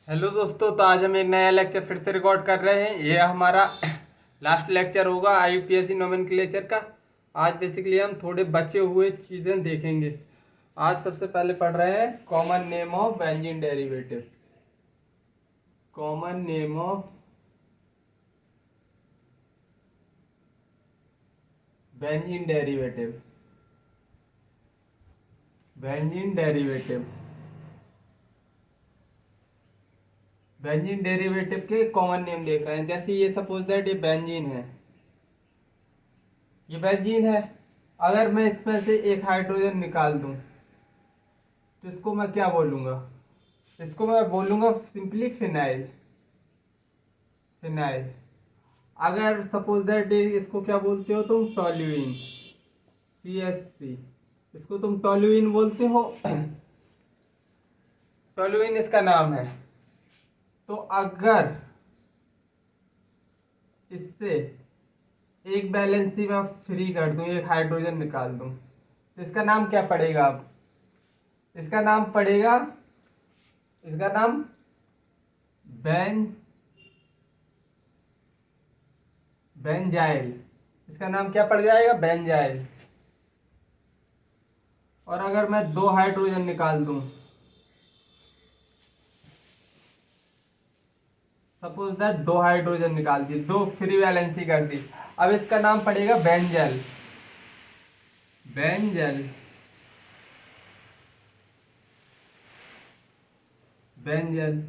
Hello दोस्तों, तो आज हम एक नया लेक्चर फिर से रिकॉर्ड कर रहे हैं। ये हमारा लास्ट लेक्चर होगा आईयूपीएससी नोमेनक्लेचर का। आज बेसिकली हम थोड़े बचे हुए चीज़ें देखेंगे। आज सबसे पहले पढ़ रहे हैं common name of benzene derivative. Common name of benzene derivative. Benzene derivative benzene derivative के कॉमन नेम देख रहे हैं। जैसे ये सपोज दैट ये बेंजीन है, ये बेंजीन है। अगर मैं इसमें से एक हाइड्रोजन निकाल दूं तो इसको मैं क्या बोलूंगा? इसको मैं बोलूंगा सिंपली फिनाइल। फिनाइल। अगर सपोज दैट इसको क्या बोलते हो तुम? टॉल्यूइन। CH3। इसको तुम टॉल्यूइन बोलते हो। टॉल्यूइन इसका नाम है। तो अगर इससे एक वैलेंसी में फ्री कर दूं, एक हाइड्रोजन निकाल दूं, तो इसका नाम क्या पड़ेगा? अब इसका नाम पड़ेगा, इसका नाम बेंजाइल। इसका नाम क्या पड़ जाएगा? बेंजाइल। और अगर मैं दो हाइड्रोजन निकाल दूं, सपोज दैट दो हाइड्रोजन निकाल दी, दो फ्री वैलेंसी कर दी, अब इसका नाम पड़ेगा बेंजल। बेंजल। बेंजल।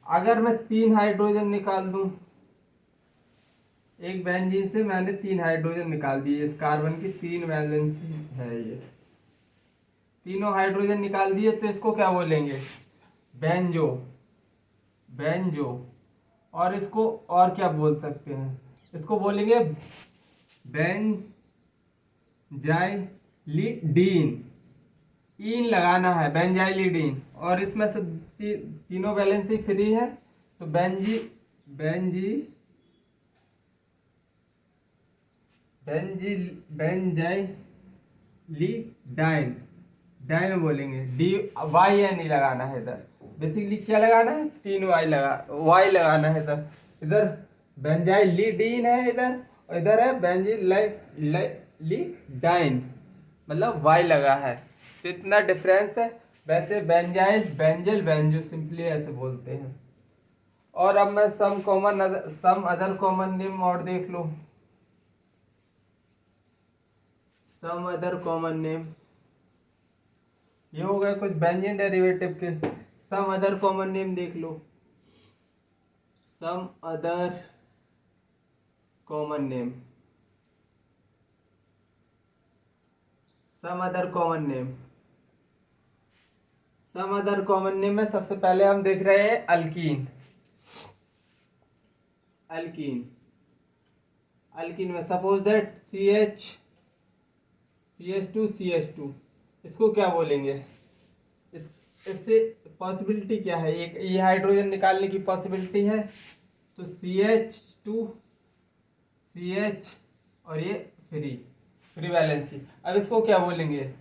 अगर मैं तीन हाइड्रोजन निकाल दूं, एक बेंजीन से मैंने तीन हाइड्रोजन निकाल दिए, इस कार्बन की तीन वैलेंसी है, ये तीनों हाइड्रोजन निकाल दिए, तो इसको क्या बोलेंगे? बेंजो। बेंजो। और इसको और क्या बोल सकते हैं? इसको बोलेंगे बेंजाइलिडीन। ईन लगाना है, बेंजाइलिडीन। और इसमें से तीनों वैलेंसी फ्री है, तो बेंजी बेंजी बेंजाइलिडाइन। डाइन बोलेंगे, डी वाई एन ई लगाना है इधर। बेसिकली क्या लगाना है? तीन वाई लगाना है इधर। इधर बेंजाइलिडीन है इधर, और इधर है बेंजीलिडाइन, मतलब वाई लगा है। तो इतना डिफरेंस है। वैसे बेंजाइल, बेंजल, बेंजो सिंपली ऐसे बोलते हैं। और अब मैं सम अदर कॉमन नेम और देख लो। सम अदर कॉमन नेम, ये हो गए कुछ बेंजीन डेरिवेटिव के। सम अदर कॉमन नेम देख लो। Some other common name. Some other common name. Some other common name में सबसे पहले हम देख रहे हैं अल्कीन। अल्कीन। अल्कीन में सपोज दैट CH2 इसको क्या बोलेंगे? इससे पॉसिबिलिटी क्या है? एक ये हाइड्रोजन निकालने की पॉसिबिलिटी है, तो CH2 CH, और ये फ्री फ्री वैलेंसी। अब इसको क्या बोलेंगे?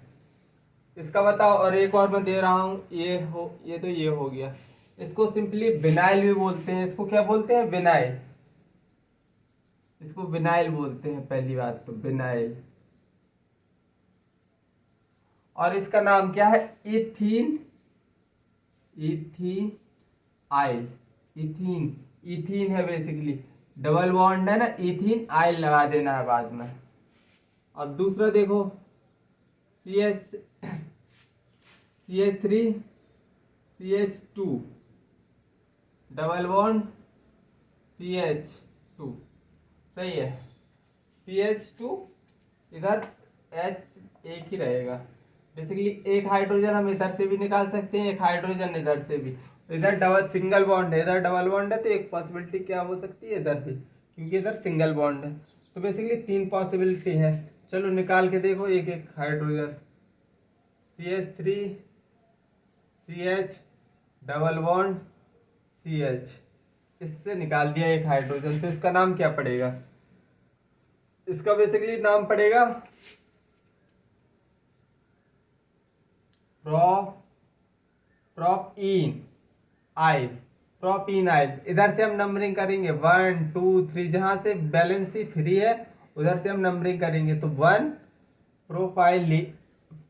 इसका बताओ। और एक और मैं दे रहा हूँ, ये हो गया। इसको सिंपली विनाइल भी बोलते हैं। इसको क्या बोलते हैं? विनाइल। इसको विनाइल बोलते हैं, पहली बात तो विनाइल। और इसका नाम क्या है? इथीन। इथीन आइल। इथीन। इथीन है बेसिकली, डबल बॉन्ड है ना, इथीन आइल लगा देना है बाद में। अब दूसरा देखो, CH3 CH2 double bond CH2, सही है। CH2 इधर H एक ही रहेगा। बेसिकली एक हाइड्रोजन हम इधर से भी निकाल सकते हैं, एक हाइड्रोजन इधर से भी। इधर डबल सिंगल बॉन्ड है, इधर डबल बॉन्ड है, तो एक पॉसिबिलिटी क्या हो सकती है? इधर भी, क्योंकि इधर सिंगल बॉन्ड है। तो बेसिकली तीन पॉसिबिलिटी है। चलो निकाल के देखो एक एक hydrogen. CH3 CH double bond CH, इससे निकाल दिया एक हाइड्रोजन, तो इसका नाम क्या पड़ेगा? इसका बेसिकली नाम पड़ेगा प्रोपीन आइल। प्रोपीनाइल। इधर से हम नंबरिंग करेंगे 1 2 3, जहां से बैलेंस ही फ्री है उधर से हम नंबरिंग करेंगे। तो 1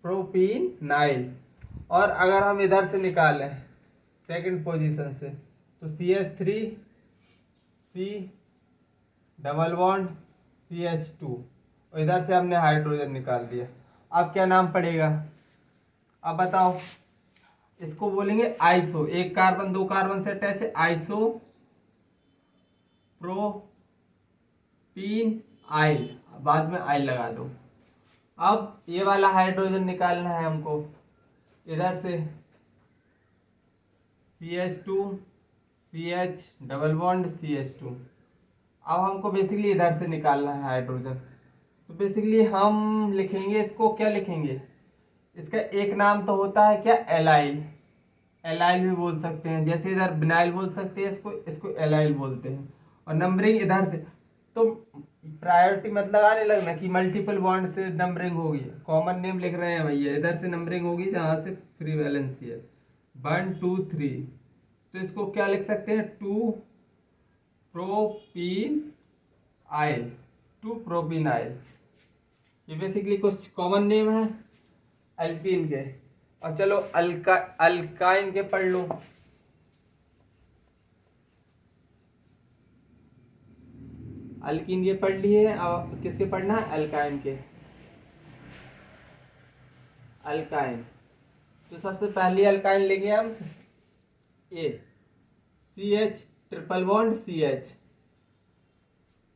प्रोपीनाइल। और अगर हम इधर से निकालें सेकंड पोजीशन से तो CH3 C double bond CH2, और इधर से हमने हाइड्रोजन निकाल दिया। अब क्या नाम पड़ेगा, अब बताओ। इसको बोलेंगे आइसो, एक कार्बन दो कार्बन से अटैच है, आइसो प्रोपीन आइल, बाद में आइल लगा दो। अब ये वाला हाइड्रोजन निकालना है हमको। इधर से CH2 CH double bond CH2। अब हमको बेसिकली इधर से निकालना है हाइड्रोजन। तो बेसिकली हम लिखेंगे इसको, क्या लिखेंगे, इसका एक नाम तो होता है क्या, एलाइल। एलाइल भी बोल सकते हैं, जैसे इधर बिनाइल बोल सकते हैं, इसको एलाइल बोलते हैं। और नंबरिंग इधर से, तो प्रायोरिटी मत लगाने लगना कि मल्टीपल बॉन्ड से नंबरिंग होगी। कॉमन नेम लिख रहे हैं भैया, इधर से नंबरिंग होगी जहाँ से फ्री वैलेंसी है। 1 2 3, तो इसको क्या लिख सकते हैं, 2 प्रोपीन आइल, 2 प्रोपीन आइल। ये बेसिकली कुछ कॉमन नेम है अल्कीन के। और चलो अल्काइन के पढ़ लो। अल्कीन के पढ़ लिए, अब किसके पढ़ना है, अल्काइन के। अल्काइन, तो सबसे पहली अल्काइन लेंगे हम ए, CH ट्रिपल बॉन्ड CH।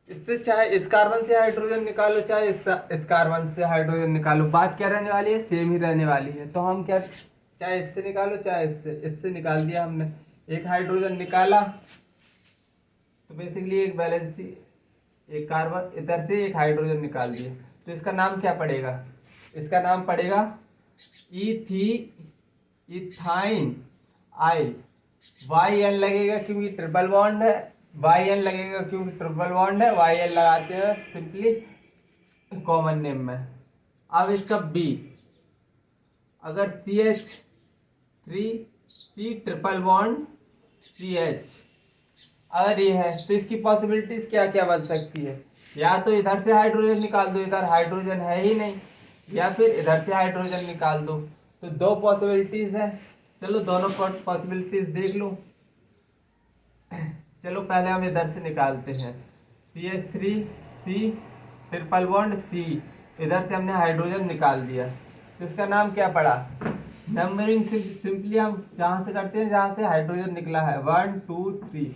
इससे चाहे इस कार्बन से हाइड्रोजन निकालो, चाहे इस कार्बन से हाइड्रोजन निकालो, बात क्या रहने वाली है, सेम ही रहने वाली है। तो हम क्या, चाहे इससे निकालो चाहे इससे निकाल दिया हमने। एक हाइड्रोजन निकाला तो बेसिकली एक वैलेंसी, एक कार्बन, इधर से एक हाइड्रोजन निकाल दिया। तो इसका नाम क्या पड़ेगा, इसका नाम पड़ेगा इथाइन आई। YN लगेगा क्योंकि ट्रिपल बॉन्ड है, YN लगेगा क्योंकि ट्रिपल बॉन्ड है, YN लगाते हैं सिंपली कॉमन नेम में। अब इसका B, अगर CH3 C triple bond CH अगर ये है, तो इसकी पॉसिबिलिटीज क्या क्या बन सकती है। या तो इधर से हाइड्रोजन निकाल दो, इधर हाइड्रोजन है ही नहीं, या फिर इधर से हाइड्रोजन निकाल दो। तो दो पॉसिबिलिटीज है, चलो दोनों पॉसिबिलिटीज देख लो। चलो पहले हम इधर से निकालते हैं, CH3 C triple bond C, इधर से हमने हाइड्रोजन निकाल दिया। तो इसका नाम क्या पड़ा, नंबरिंग सिंपली हम जहाँ से करते हैं जहाँ से हाइड्रोजन निकला है, 1 2 3।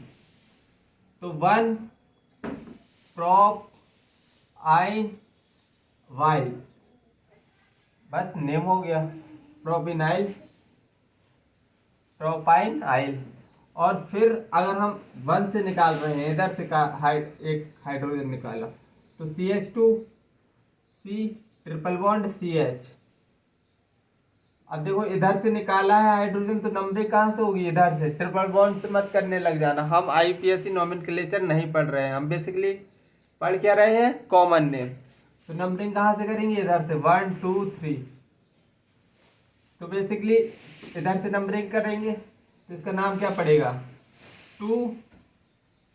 तो 1 प्रोप आइन वाइल, बस नेम हो गया, प्रोपिनाइल प्रोपाइन आइल। और फिर अगर हम 1 से निकाल रहे हैं, इधर से एक हाइड्रोजन निकाला, तो CH2 C triple bond CH। अब देखो इधर से निकाला है हाइड्रोजन, तो नंबरिंग कहाँ से होगी, इधर से। ट्रिपल बॉन्ड से मत करने लग जाना, हम IUPAC नोमेनक्लेचर नहीं पढ़ रहे हैं, हम बेसिकली पढ़ क्या रहे हैं, कॉमन नेम। तो नंबरिंग कहाँ से करेंगे, इधर से 1 2 3। तो बेसिकली इधर से नंबरिंग करेंगे, तो इसका नाम क्या पड़ेगा, 2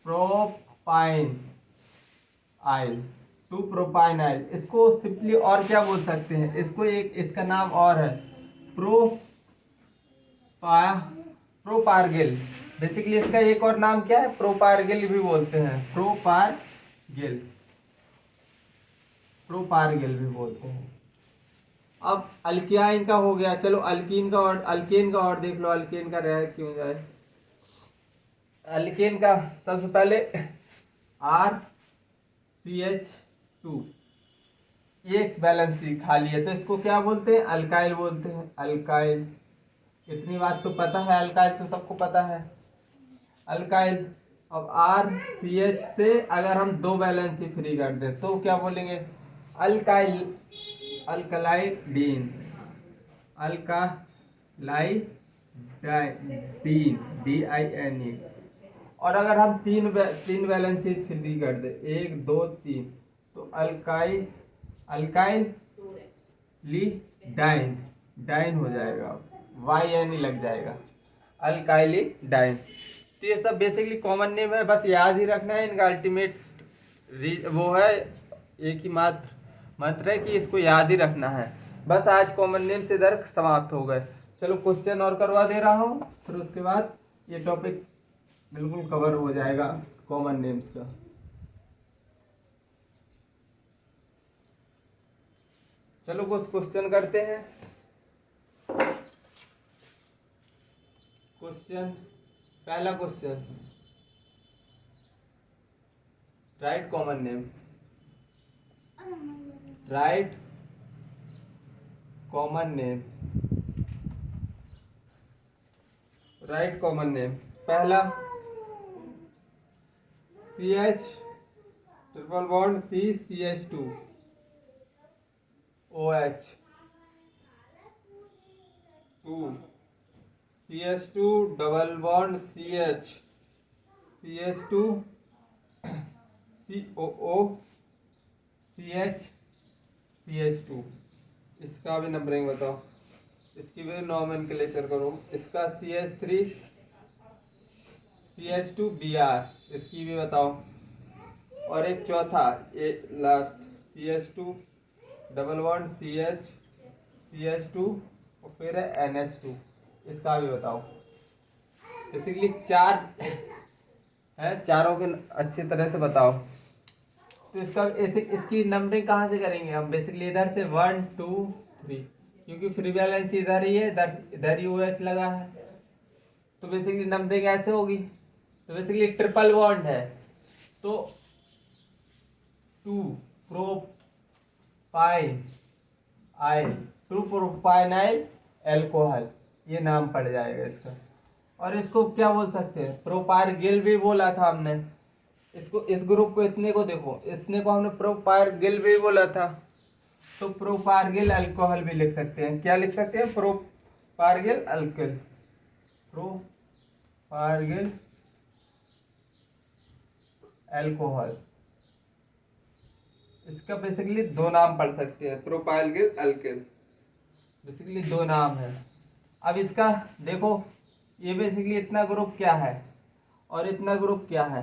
प्रोपाइन आइल, 2 प्रोपाइन आइल। इसको सिंपली और क्या बोल सकते हैं, इसको एक इसका नाम और है प्रोपारगिल। बेसिकली इसका एक और नाम क्या है, प्रोपारगिल भी बोलते हैं, प्रोपारगिल भी बोलते हैं। अब अल्कियाइन का हो गया, चलो अल्कीन का और देख लो, अल्केन का रह क्यों जाए। अल्केन का सबसे पहले RCH2, एक बैलेंसी खाली है, तो इसको क्या बोलते हैं, अल्काइल बोलते हैं, अल्काइल। इतनी बात तो पता है, अल्काइल तो सबको पता है, अल्काइल। अब RCH से अगर हम दो बैलेंसी फ्री कर दें तो क्या बोलेंगे, अल्काइल, अल्कलाइडीन, अल्कालाइडीन, DINE। और अगर हम तीन वैलेंसी फ्री कर दे, 1 2 3, तो अल्काइल लीडाइन, डाइन हो जाएगा, YN लग जाएगा, अल्काइलिडाइन। तो ये सब बेसिकली कॉमन नेम है, बस याद ही रखना है। इनका अल्टीमेट वो है, एक ही मात्र मंत्र है कि इसको याद ही रखना है। बस आज कॉमन नेम से इधर समाप्त हो गए। चलो क्वेश्चन और करवा दे रहा हूँ, फिर उसके बाद ये टॉपिक बिल्कुल कवर हो जाएगा कॉमन नेम्स का। चलो कुछ क्वेश्चन करते हैं। क्वेश्चन, पहला question, right common name. Right common name. Right common name. पहला CH triple bond CH2 OH 2 CH2 double bond CH2 COO CH2। इसका भी नंबरिंग बताओ, इसकी भी नॉमेनक्लेचर करो। इसका CH3 CH2 BR, इसकी भी बताओ। और एक चौथा ये last CH2 double bond CH2 और फिर है NH2, इसका भी बताओ। बेसिकली 4 है, चारों के अच्छी तरह से बताओ। तो इसका इसकी नंबरिंग कहाँ से करेंगे हम? बेसिकली इधर से 1 2 3, क्योंकि फ्री बैलेंस इधर ही है, इधर ही OH लगा है, तो बेसिकली नंबरिंग ऐसे होगी। तो बेसिकली ट्रिपल बॉन्ड है तो 2 प्रोपाइनाइल एल्कोहल, ये नाम पड़ जाएगा इसका। और इसको क्या बोल सकते हैं? प्रोपायरगिल भी बोला था हमने इसको। इस ग्रुप को, इतने को देखो, इतने को हमने प्रोपायरगिल भी बोला था। तो प्रोपायरगिल अल्कोहल भी लिख सकते हैं। क्या लिख सकते हैं? प्रोपायरगिल अल्कोहल, प्रोपायरगिल अल्कोहल। इसका बेसिकली दो नाम पढ़ सकते हैं, प्रोपायरगिल अल्कोहल, बेसिकली दो नाम है। अब इसका देखो, ये बेसिकली इतना ग्रुप क्या है और इतना ग्रुप क्या है।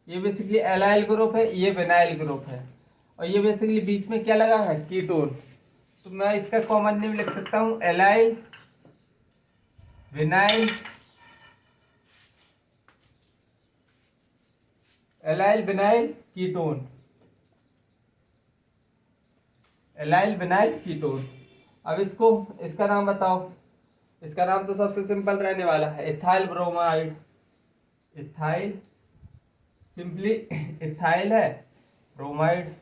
ये बेसिकली एलाइल ग्रुप है, ये विनाइल ग्रुप है, और ये बेसिकली बीच में क्या लगा है? कीटोन। तो मैं इसका कॉमन नेम लिख सकता हूँ allyl vinyl, allyl vinyl ketone, allyl vinyl ketone. अब इसको, इसका नाम बताओ। इसका नाम तो सबसे सिंपल रहने वाला है, ethyl bromide. Ethyl, simply ethyl है, ब्रोमाइड।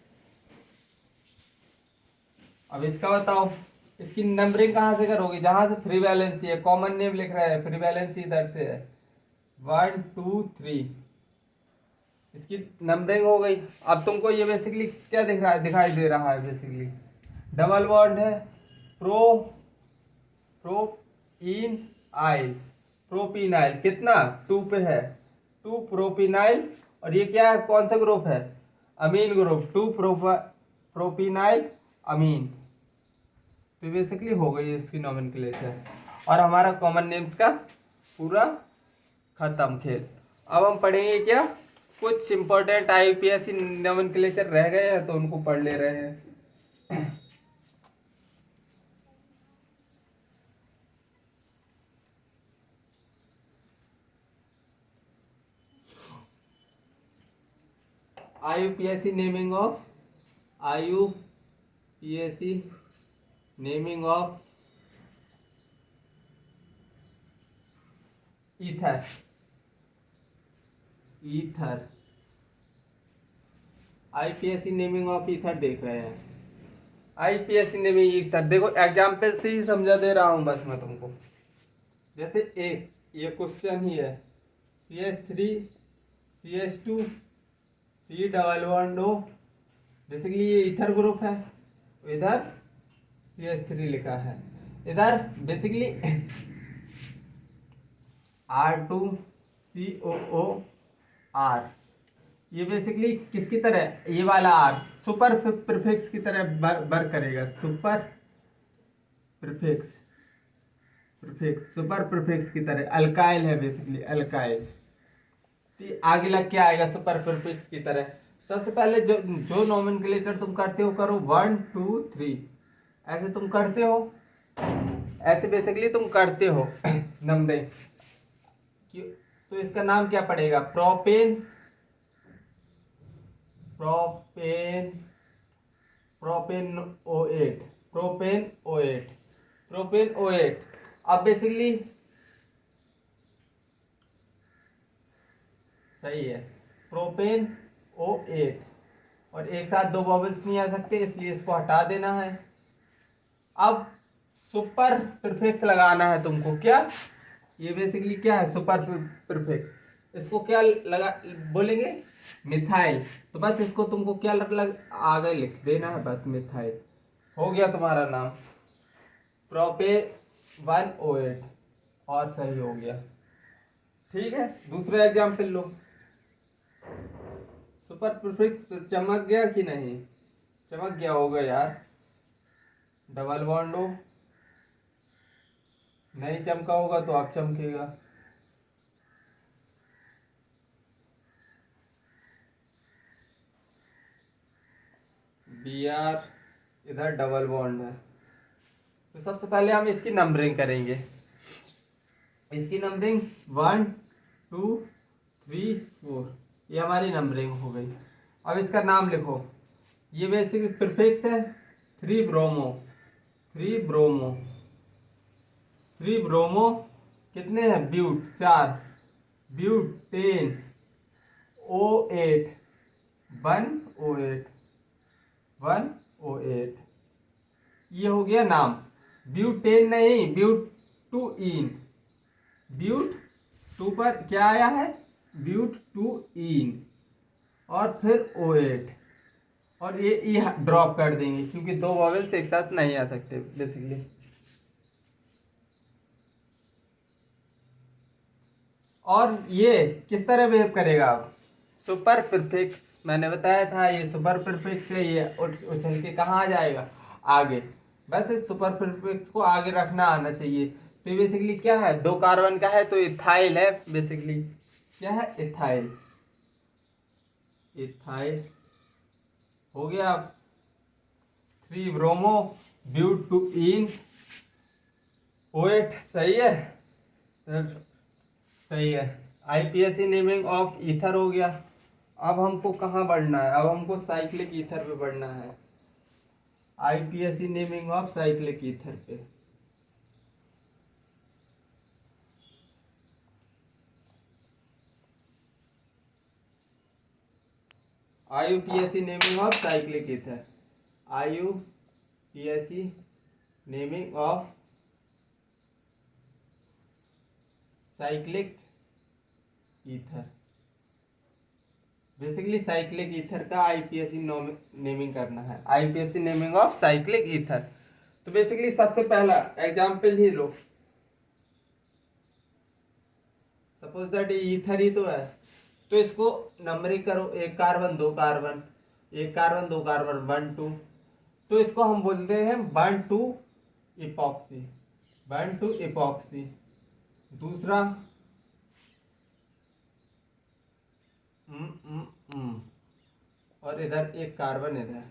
अब इसका बताओ, इसकी नंबरिंग कहाँ से करोगे? जहां से फ्री वैलेंसी है, कॉमन नेम लिख रहा है, फ्री वैलेंसी इधर से है 1 2 3, इसकी नंबरिंग हो गई। अब तुमको ये बेसिकली क्या दिख रहा है? दिखाई दे रहा है बेसिकली डबल बॉन्ड है, प्रोपीनाइल, प्रोपीनाइल कितना? 2 पे है, 2 प्रोपीनाइल। और ये क्या है? कौन सा ग्रुप है? अमीन ग्रुप, 2 प्रोपीनाइल अमीन। तो बेसिकली हो गई इसकी नॉमेनक्लेचर, और हमारा कॉमन नेम्स का पूरा खत्म खेल। अब हम पढ़ेंगे क्या? कुछ इंपॉर्टेंट IUPAC नॉमेनक्लेचर रह गए हैं तो उनको पढ़ ले रहे हैं। IUPAC naming of, IUPAC naming of ether, ether. IUPAC naming of ether देख रहे हैं। IUPAC नेमिंग ईथर देखो, एग्जाम्पल से ही समझा दे रहा हूं बस मैं तुमको। जैसे एक ये क्वेश्चन ही है, CH3 CH2 C double bond O, basically ये ईथर ग्रुप है, इधर CH3 लिखा है, इधर बेसिकली R2COO। ये बेसिकली किसकी तरह? ये वाला R सुपर प्रीफिक्स की तरह वर्क करेगा, super prefix. Prefix, super prefix की तरह, अल्काइल है बेसिकली, अल्काइल। आगे लग क्या आएगा सुपर प्रीफिक्स की तरह। सबसे पहले जो जो नोमेनक्लेचर तुम करते हो करो 1 2 3, ऐसे तुम करते हो, ऐसे बेसिकली तुम करते हो नंबरिंग। तो इसका नाम क्या पड़ेगा, propane, propane, propane O8, propane O8, propane O8। अब बेसिकली सही है, प्रोपेन O8, और एक साथ दो बॉबल्स नहीं आ सकते इसलिए इसको हटा देना है। अब सुपर प्रीफिक्स लगाना है तुमको, क्या ये बेसिकली क्या है, सुपर प्रीफिक्स। इसको क्या लगा बोलेंगे, मिथाइल। तो बस इसको तुमको क्या आगे लिख देना है, बस मिथाइल हो गया तुम्हारा नाम, प्रोपेन O8, और सही हो गया। ठीक है, दूसरा एग्जाम्पल लो। सुपर प्रीफिक्स चमक गया कि नहीं, चमक गया होगा यार। डबल बॉन्ड हो, नहीं चमका होगा तो अब चमकेगा। Br, इधर डबल बॉन्ड है। तो सबसे पहले हम इसकी नंबरिंग करेंगे। इसकी नंबरिंग 1 2 3 4, ये हमारी नंबरिंग हो गई। अब इसका नाम लिखो। ये बेसिक प्रीफिक्स है 3 ब्रोमो, 3 ब्रोमो, 3 ब्रोमो, कितने हैं, ब्यूट 4, ब्यूटेन O8, 1 O8, 1 O8, ये हो गया नाम। ब्यूटेन नहीं, ब्यूटूइन, ब्यूट 2 पर क्या आया है, ब्यूटूइन, और फिर O8, और ये ई ड्रॉप कर देंगे क्योंकि दो वॉवेल्स एक साथ नहीं आ सकते बेसिकली। और ये किस तरह बिहेव करेगा, अब सुपर प्रीफिक्स मैंने बताया था, ये सुपर प्रीफिक्स है, ये उछल के कहाँ आ जाएगा, आगे। बस इस सुपर प्रीफिक्स को आगे रखना आना चाहिए। तो ये बेसिकली क्या है, 2 कार्बन का है तो इथाइल है बेसिकली, क्या है, इथाइल, इथाइल हो गया। 3 ब्रोमो, ब्यूटूइन O8, सही है, सही है। आईपीएससी नेमिंग ऑफ ईथर हो गया। अब हमको कहाँ बढ़ना है, अब हमको साइक्लिक ईथर पे बढ़ना है, IUPAC naming of cyclic ether पे। IUPAC naming of cyclic ether, IUPAC naming of cyclic ether, basically cyclic ether का आईपीएससी नेमिंग करना है, IUPAC naming of cyclic ether. तो बेसिकली सबसे पहला एग्जांपल ही लो, सपोज दैट ये ईथर ही तो है, तो इसको नंबरिंग करो, 1 कार्बन 2 कार्बन, 1 कार्बन 2 कार्बन 1 2, तो इसको हम बोलते हैं 1 2 इपॉक्सी, 1 2 इपॉक्सी। दूसरा और इधर 1 कार्बन इधर,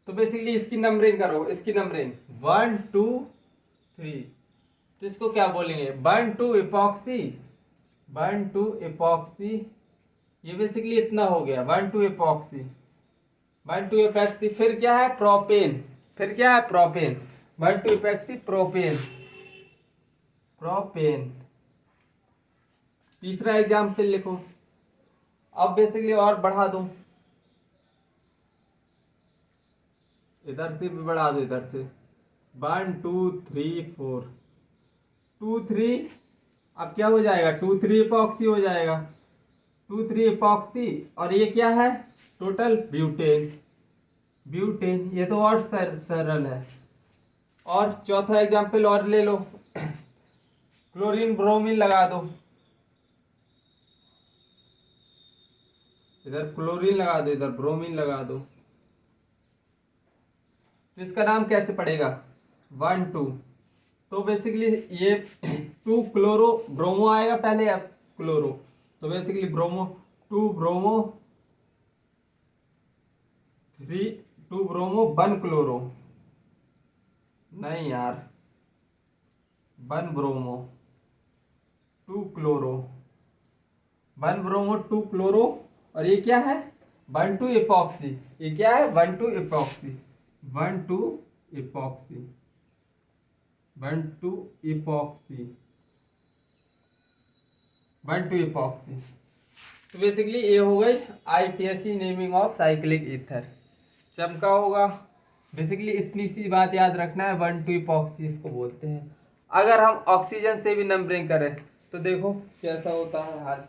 तो बेसिकली इसकी नंबरिंग करो, इसकी नंबरिंग 1 2 3, तो इसको क्या बोलेंगे, 1 2 इपॉक्सी, 1 2 इपॉक्सी। ये बेसिकली इतना हो गया, 1 2 इपॉक्सी, 1 2 इपॉक्सी। फिर क्या है, प्रोपेन, फिर क्या है, प्रोपेन, 1 2 इपॉक्सी प्रोपेन, प्रोपेन। तीसरा एग्जाम्पल लिखो। अब बेसिकली और बढ़ा दो, इधर से भी बढ़ा दो, इधर से 1 2 3 4 2 3, अब क्या हो जाएगा, 2 3 इपॉक्सी हो जाएगा, 2 3 इपॉक्सी। और ये क्या है, टोटल ब्यूटेन, ब्यूटेन, ये तो और सरल है। और चौथा एग्जाम्पल और ले लो, क्लोरीन ब्रोमीन लगा दो, इधर क्लोरीन लगा दो, इधर ब्रोमीन लगा दो, तो इसका नाम कैसे पड़ेगा, 1 2 तो बेसिकली ये 2 क्लोरो ब्रोमो आएगा पहले, अब क्लोरो, तो basically bromo 2 bromo 3 2 bromo 1 chloro, नहीं यार 1 ब्रोमो 2 क्लोरो, 1 ब्रोमो 2 क्लोरो, और ये क्या है 1 2 इपॉक्सी, ये क्या है 1 2 इपॉक्सी, 1 2 इपॉक्सी, 1 2 इपॉक्सी, 1 2 इपॉक्सी। तो बेसिकली ये हो गई IPSC naming of cyclic ether, चमका होगा। बेसिकली इतनी सी बात याद रखना है, 1 2 इपॉक्सी इसको बोलते हैं। अगर हम ऑक्सीजन से भी नंबरिंग करें तो देखो कैसा होता है हाल।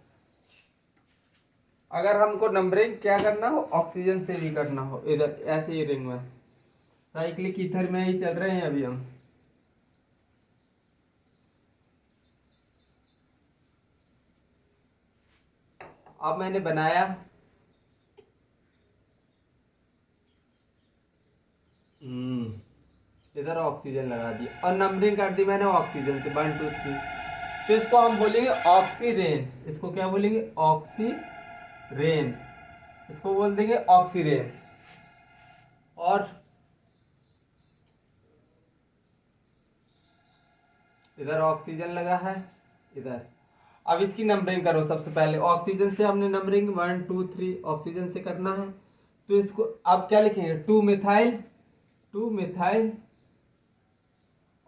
अगर हमको नंबरिंग क्या करना हो, ऑक्सीजन से भी करना हो, इधर ऐसे ही रिंग में साइक्लिक ईथर में ही चल रहे हैं अभी हम। अब मैंने बनाया इधर ऑक्सीजन लगा दी और नंबरिंग कर दी मैंने ऑक्सीजन से 1 2 3, तो इसको हम बोलेंगे ऑक्सीरेन। इसको क्या बोलेंगे ऑक्सीरेन, इसको बोल देंगे ऑक्सीरेन। और इधर ऑक्सीजन लगा है इधर। अब इसकी नंबरिंग करो, सबसे पहले ऑक्सीजन से हमने नंबरिंग 1 2 3 ऑक्सीजन से करना है, तो इसको अब क्या लिखेंगे 2 methyl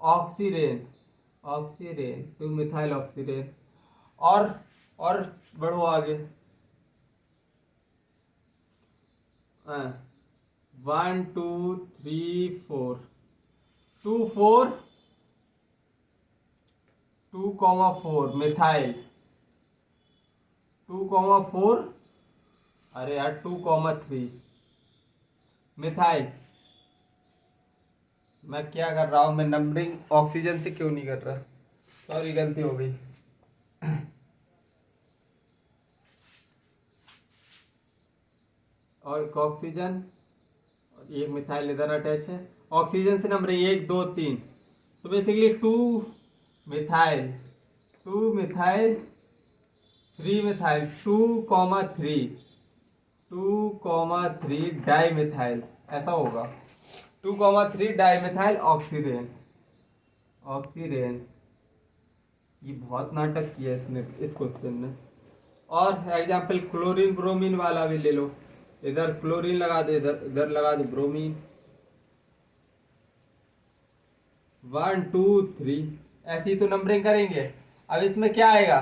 oxirane, oxirane 2 methyl oxirane. और बढ़ो आगे, 1 2 3 4 2 4 2,4 मिथाइल 2,4, अरे यार 2,3 मिथाइल। मैं क्या कर रहा हूँ, मैं नंबरिंग ऑक्सीजन से क्यों नहीं कर रहा, सॉरी गलती हो गई। और एक ऑक्सीजन और एक मिथाइल इधर अटैच है। ऑक्सीजन से नंबरिंग 1 2 3, तो basically 2 methyl 3 methyl 2,3 di methyl, ऐसा होगा 2,3 डाई मिथाइल ऑक्सीरेन। ऑक्सीरेन ये बहुत नाटक किया इसने इस क्वेश्चन में। और एग्जाम्पल क्लोरीन ब्रोमीन वाला भी ले लो, इधर क्लोरीन लगा दो, इधर इधर लगा दो ब्रोमीन। 1 2 3 ऐसी तो नंबरिंग करेंगे। अब इसमें क्या आएगा,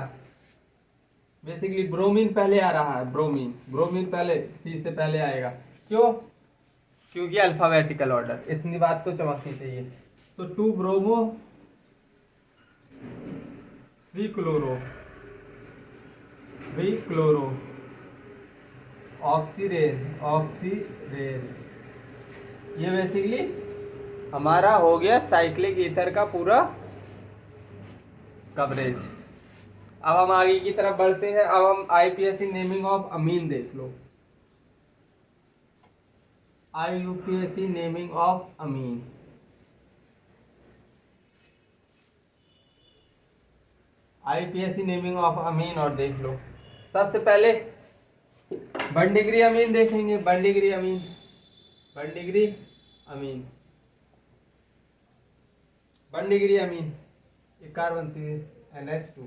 बेसिकली ब्रोमीन पहले आ रहा है, ब्रोमीन पहले सी से पहले आएगा, क्यों, क्योंकि अल्फाबेटिकल ऑर्डर, इतनी बात तो चमकनी चाहिए। तो 2 ब्रोमो 3 क्लोरो ऑक्सीरेन, ये बेसिकली हमारा हो गया साइक्लिक ईथर का पूरा कवरेज। अब हम आगे की तरफ बढ़ते हैं। अब हम IPSC नेमिंग ऑफ अमीन देख लो। IUPAC naming of amine, IPSC naming of amine, और देख लो सबसे पहले 1 डिग्री अमीन देखेंगे। 1 degree amine, 1 degree amine, 1 degree amine, एक कार्बन NH2,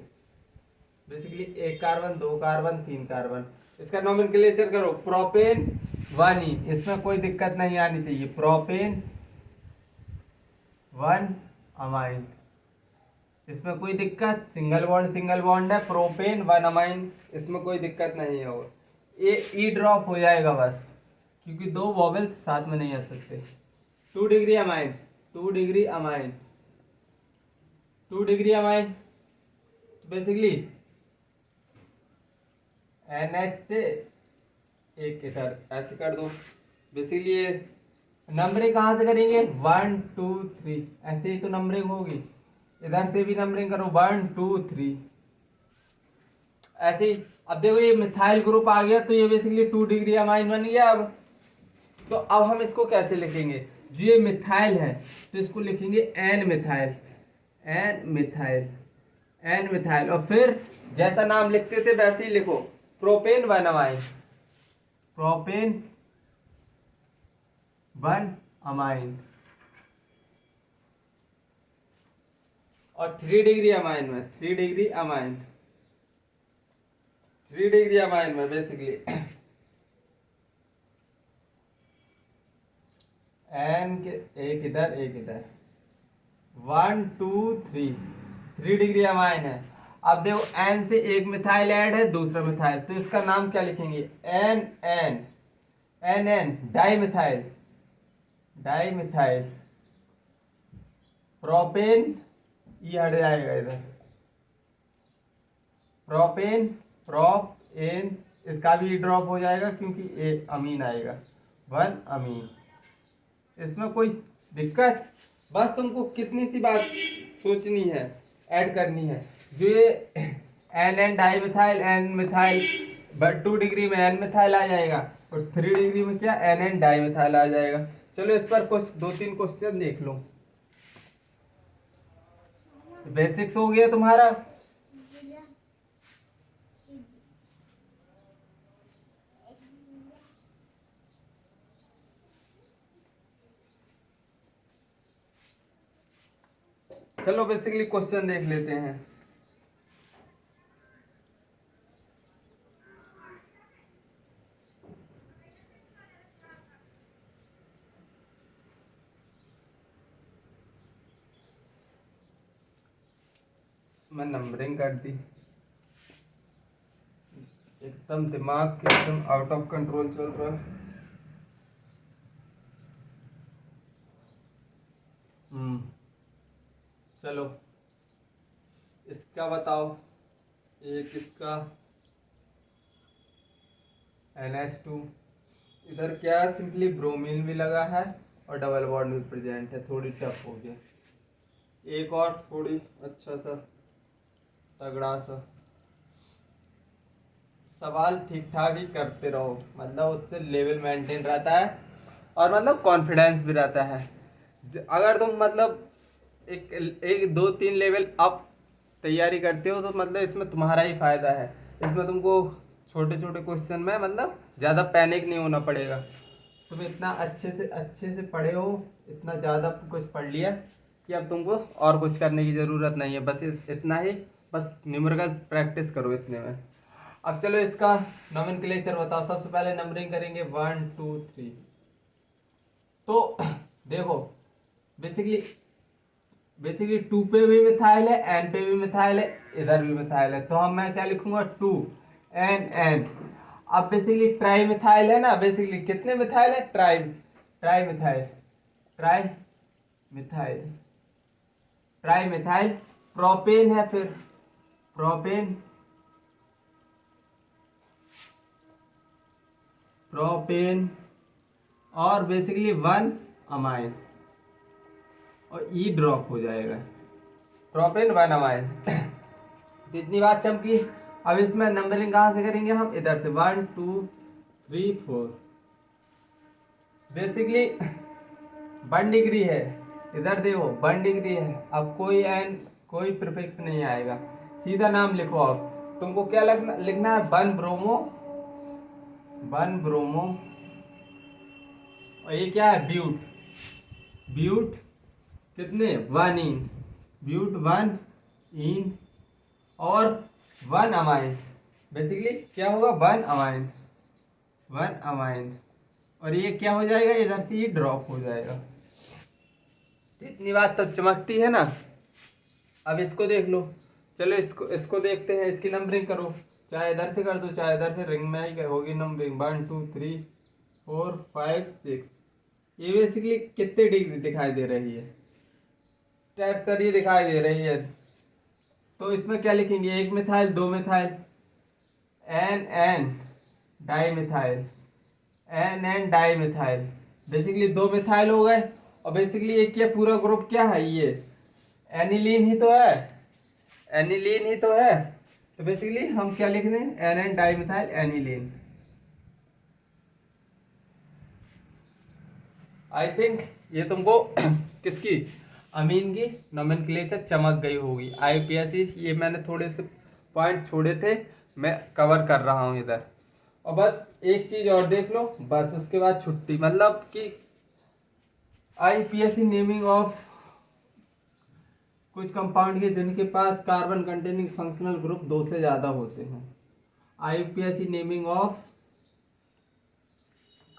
बेसिकली एक कार्बन 2 कार्बन 3 कार्बन। इसका नोमेनक्लेचर करो, प्रोपेन 1E, इसमें कोई दिक्कत नहीं आनी चाहिए, प्रोपेन 1 अमाइन, इसमें कोई दिक्कत, सिंगल बॉन्ड है, प्रोपेन 1 अमाइन, इसमें कोई दिक्कत नहीं है। और ये ई ड्रॉप हो जाएगा बस, क्योंकि 2 वॉवेल्स साथ में नहीं आ सकते। 2 degree amine, 2 degree amine, 2 degree amine, basically NH से एक इधर ऐसे कर दो। बेसिकली ये नंबरिंग कहाँ से करेंगे, 1 2 3, ऐसे ही तो नंबरिंग होगी। इधर से भी नंबरिंग करो 1 2 3 ऐसे ही। अब देखो ये मिथाइल ग्रुप आ गया, तो ये बेसिकली 2 डिग्री अमाइन बन गया। अब तो अब हम इसको कैसे लिखेंगे, जो ये मिथाइल है तो इसको लिखेंगे N methyl, N methyl, N methyl. और फिर जैसा नाम लिखते थे वैसे ही लिखो, propane one amine, propane one amine. और 3 डिग्री अमाइन में, 3 डिग्री अमाइन, 3 डिग्री अमाइन में बेसिकली एन के एक इधर एक इधर, 1 2 3, 3 डिग्री अमाइन है। अब देखो एन से एक मिथाइल ऐड है, दूसरा मिथाइल, तो इसका नाम क्या लिखेंगे, N N, N N dimethyl, dimethyl. Propane, ये हट जाएगा इधर, प्रोपेन, प्रोप एन, इसका भी ड्रॉप हो जाएगा क्योंकि एक अमीन आएगा, वन अमीन। इसमें कोई दिक्कत, बस तुमको कितनी सी बात सोचनी है, ऐड करनी है, जो ये N N dimethyl, N methyl, 2 degree में एन मिथाइल आ जाएगा और 3 डिग्री में क्या, एन एन डाई मिथाइल आ जाएगा। चलो इस पर कुछ 2-3 क्वेश्चन देख लो। बेसिक्स हो गया तुम्हारा। चलो बेसिकली क्वेश्चन देख लेते हैं। मैं नंबरिंग कर दी, एकदम दिमाग के एकदम आउट ऑफ कंट्रोल चल रहा है। चलो इसका बताओ, एक इसका NH2, इधर क्या सिंपली ब्रोमीन भी लगा है और डबल बॉन्ड भी प्रेजेंट है, थोड़ी टफ हो गया। एक और थोड़ी अच्छा सा तगड़ा सा सवाल ठीक ठाक ही करते रहो, मतलब उससे लेवल मेंटेन रहता है और मतलब कॉन्फिडेंस भी रहता है। अगर तुम मतलब एक एक 2-3 लेवल अप तैयारी करते हो तो मतलब इसमें तुम्हारा ही फायदा है। इसमें तुमको छोटे छोटे क्वेश्चन में मतलब ज़्यादा पैनिक नहीं होना पड़ेगा। तुम इतना अच्छे से पढ़े हो, इतना ज़्यादा कुछ पढ़ लिया कि अब तुमको और कुछ करने की ज़रूरत नहीं है, बस इतना ही, बस न्यूमेरिकल प्रैक्टिस करो इतने में। अब चलो इसका नोमेनक्लेचर बताओ। सबसे पहले नंबरिंग करेंगे 1 2 3। तो देखो बेसिकली 2 पे भी मिथाइल है, एन पे भी मिथाइल है, इधर भी मिथाइल है, तो हम मैं क्या लिखूंगा 2 एन एन। अब बेसिकली ट्राई मिथाइल है ना, बेसिकली कितने मिथाइल है, try tri methyl, tri methyl, tri methyl. Propane है, फिर प्रोपेन, प्रोपेन और बेसिकली वन अमाइन और ई ड्रॉप हो जाएगा, प्रोपेन वन अमाइन। इतनी बात चमकी। अब इसमें नंबरिंग कहाँ से करेंगे हम, इधर से 1 2 3 4। बेसिकली 1 डिग्री है, इधर देखो 1 डिग्री है। अब कोई एन कोई प्रीफिक्स नहीं आएगा, सीधा नाम लिखो। अब तुमको क्या लिखना है, 1 ब्रोमो, 1 ब्रोमो। और ये क्या है, ब्यूट, ब्यूट कितने 1 इन, ब्यूट 1 इन और 1 अमाइन। बेसिकली क्या होगा, 1 अमाइन, 1 अमाइन। और ये क्या हो जाएगा, इधर से ये ड्रॉप हो जाएगा। इतनी बात तब चमकती है ना। अब इसको देख लो। चलो इसको देखते हैं, इसकी नंबरिंग करो, चाहे इधर से कर दो चाहे इधर से, रिंग में ही होगी नंबरिंग 1 2 3 4 5 6। ये बेसिकली कितने डिग्री दिखाई दे रही है, टेस्ट करिए, दिखाई दे रही है। तो इसमें क्या लिखेंगे, एक मिथाइल, दो methyl, N N dimethyl, N N dimethyl. Basically 2 methyl हो गए। और बेसिकली एक क्या पूरा ग्रुप क्या है, ये एनिलीन ही तो है, एनिलीन ही तो है। तो बेसिकली हम क्या लिख रहे हैं, N N dimethyl aniline. I think ये तुमको किसकी अमीन की नोमेनक्लेचर चमक गई होगी। आईपीएससी, ये मैंने थोड़े से पॉइंट छोड़े थे, मैं कवर कर रहा हूँ इधर। और बस एक चीज और देख लो, बस उसके बाद छुट्टी। मतलब कि आईपीएससी नेमिंग ऑफ कुछ कंपाउंड के जिनके पास कार्बन कंटेनिंग फंक्शनल ग्रुप 2 से ज्यादा होते हैं। IPSC naming of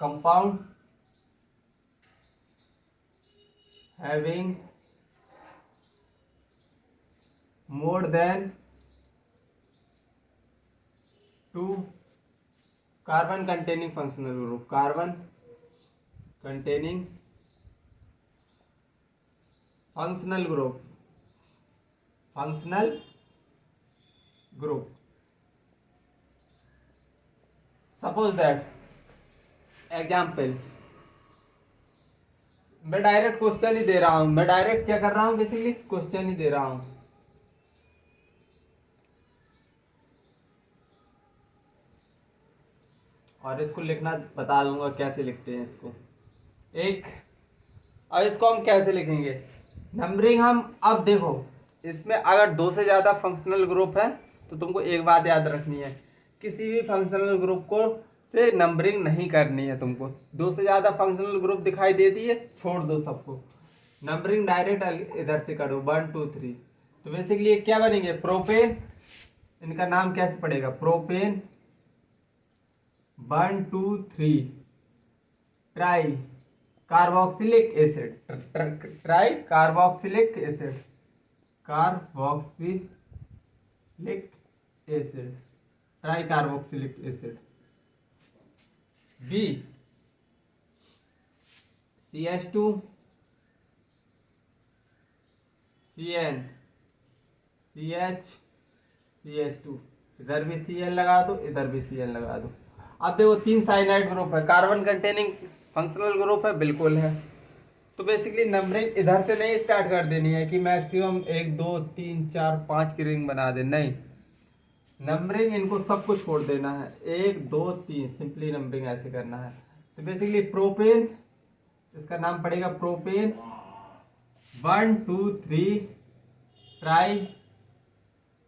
compound having more than 2 carbon containing functional group, carbon containing functional group, functional group. Suppose that, example, मैं डायरेक्ट क्वेश्चन ही दे रहा हूं, मैं डायरेक्ट क्या कर रहा हूं, बेसिकली क्वेश्चन ही दे रहा हूं। और इसको लिखना बता दूंगा कैसे लिखते हैं इसको। एक, अब इसको हम कैसे लिखेंगे नंबरिंग हम, अब देखो इसमें अगर 2 से ज्यादा फंक्शनल ग्रुप है तो तुमको एक बात याद रखनी है, किसी भी फंक्शनल ग्रुप को से नंबरिंग नहीं करनी है तुमको। 2 से ज्यादा फंक्शनल ग्रुप दिखाई देती है, छोड़ दो सबको, नंबरिंग डायरेक्ट इधर से करो 1 2 3। तो बेसिकली ये क्या बनेंगे, प्रोपेन, इनका नाम कैसे पड़ेगा, propane 1 2 3 tricarboxylic acid, tricarboxylic acid, carboxylic acid, tricarboxylic acid. B CH2 CN CH CH2, इधर भी Cn लगा दो, इधर भी Cn लगा दो। अब देखो 3 साइनाइड ग्रुप है, कार्बन कंटेनिंग फंक्शनल ग्रुप है, बिल्कुल है। तो बेसिकली नंबरिंग इधर से नहीं स्टार्ट कर देनी है कि मैक्सिमम 1 2 3 4 5 की रिंग बना दे, नहीं, नंबरिंग इनको सबको छोड़ देना है, 1 2 3 सिंपली नंबरिंग ऐसे करना है। तो बेसिकली प्रोपेन, इसका नाम पड़ेगा प्रोपेन 1 2 3 ट्राई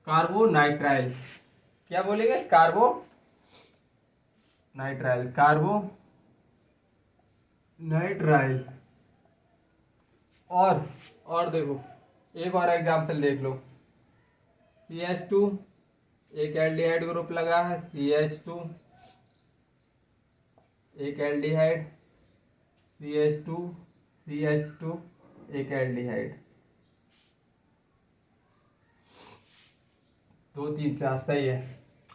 कार्बोनाइट्राइल, क्या बोलेंगे, कार्बो नाइट्राइल, कार्बो नाइट्राइल। और देखो एक और एग्जांपल देख लो, CH2, एक एल्डिहाइड ग्रुप लगा है, CH2, एक एल्डिहाइड, CH2 CH2, एक एल्डिहाइड, 2 3 4, सही है।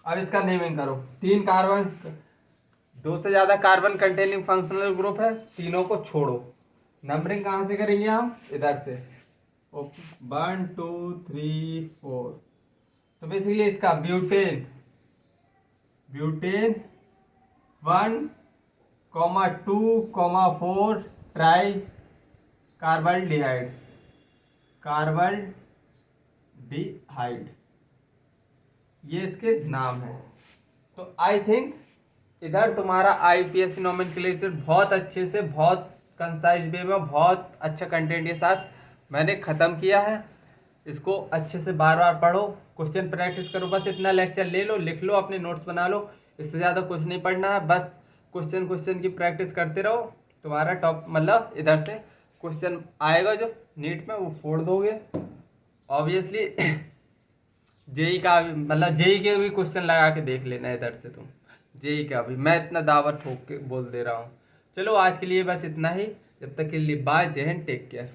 अब इसका नेमिंग करो, 3 कार्बन, 2 से ज्यादा कार्बन कंटेनिंग फंक्शनल ग्रुप है, तीनों को छोड़ो। नंबरिंग कहाँ से करेंगे हम, इधर से 1 2 3 4। तो बेसिकली इसका ब्यूटेन, ब्यूटेन 1 2 4 ट्राई कार्बल्डिहाइड, कार्बल्डिहाइड, ये इसके नाम है। तो आई थिंक इधर तुम्हारा आईपीएससी नोमेनक्लेचर बहुत अच्छे से, बहुत कंसाइज वे में, बहुत अच्छा कंटेंट के साथ मैंने ख़त्म किया है। इसको अच्छे से बार बार पढ़ो, क्वेश्चन प्रैक्टिस करो, बस इतना लेक्चर ले लो, लिख लो, अपने नोट्स बना लो, इससे ज़्यादा कुछ नहीं पढ़ना है। बस क्वेश्चन की प्रैक्टिस करते रहो, तुम्हारा टॉप मतलब इधर से क्वेश्चन आएगा जो नीट में वो फोड़ दोगे ऑब्वियसली। जेई का भी मतलब जेई के भी क्वेश्चन लगा के देख लेना इधर से तुम, जेई का भी मैं इतना दावा ठोक के बोल दे रहा हूँ। चलो आज के लिए बस इतना ही, जब तक के लिए बाय, जय हिंद, टेक केयर।